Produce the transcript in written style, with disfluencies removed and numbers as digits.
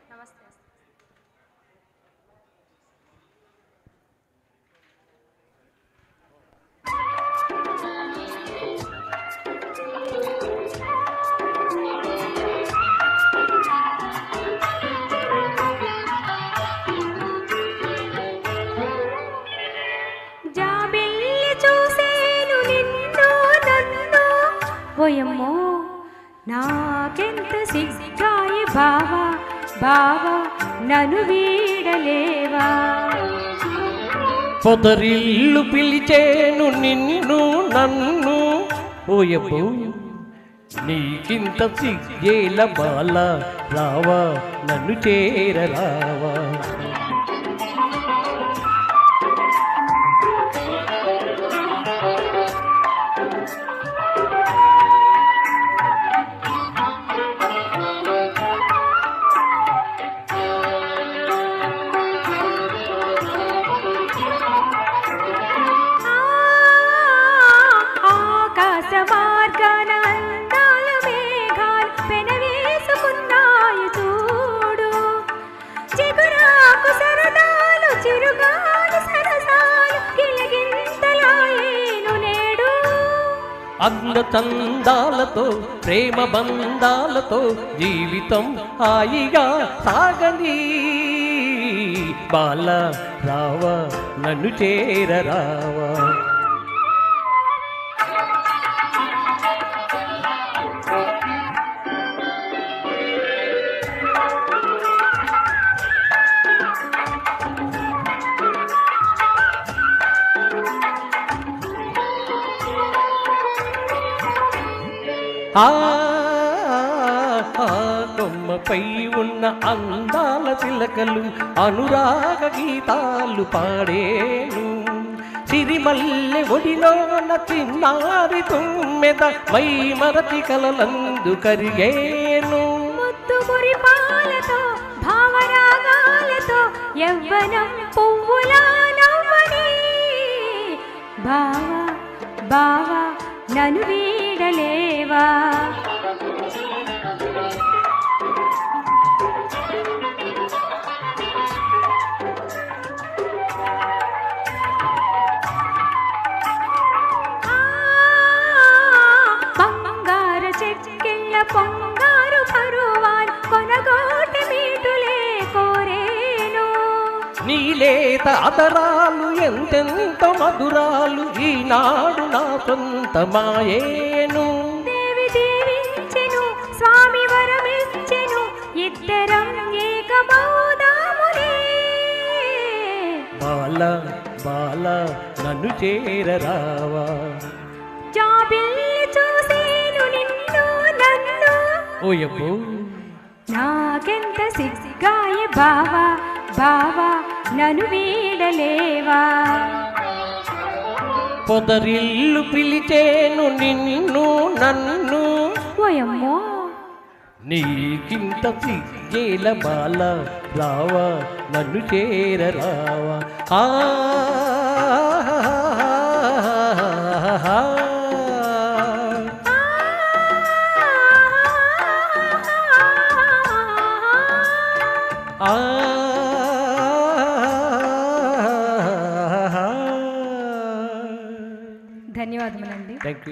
నమస్తే. జాబిల్లి చూసేను నిన్ను నన్ను ఓయమ్మో నాకెంత సిగ్గాయి బావా బావా నన్ను వీడలేవా. పొదరిల్లు పిలిచేను నిన్ను నన్ను ఓయబ్బో నీకింత సిగ్గేల బాల రావా నన్ను చేరరావా. మార్గాన అందాల మేఘాలు పెనవేసుకున్నాయి చూడు. చిగురాకు సరదాలు చిరుగాలు సరసాలు కిలగింతలాయేను నేడు. అందచందాలతో ప్రేమ బంధాలతో జీవితం హాయిగా సాగని బాల రావా నన్ను చేరరావా. కొమ్మపై ఉన్న అందాల చిలకలు అనురాగ గీతాలు పాడేను. సిరిమల్లె ఒడిలోన చిన్నారి తుమ్మెద మై మరచి కలలందు కరిగేను. ముద్దు మురిపాలతో భావరాగాలతో యవ్వనం పువ్వులా నవ్వని బావా బావా నన్ను వీడలేవా. బంగారు చెక్కిళ్ళ పొంగారు పరువాన్ కొనగోటి మీటులే కోరేను. నీలేత అదరాలు ఎంతెంత మధురాలు ఈనాడు నా సొంతమాయేను. దేవి దీవించెను స్వామి వరమిచ్చెను ఇద్దరం ఏకమౌదాములే. బాల బాల నన్ను చేరరావా. జాబిల్లి చూసేను నిన్ను నన్ను ఓయబ్బో నాకెంత సిగ్గాయి బావా బావా నన్ను వీడలేవా. పొదరిల్లు పిలిచేను నిన్ను నన్ను ఓయమ్మో నీకింత సిగ్గేల బాల రావా నన్ను చేరరావా. ధన్యవాదములండి. Thank you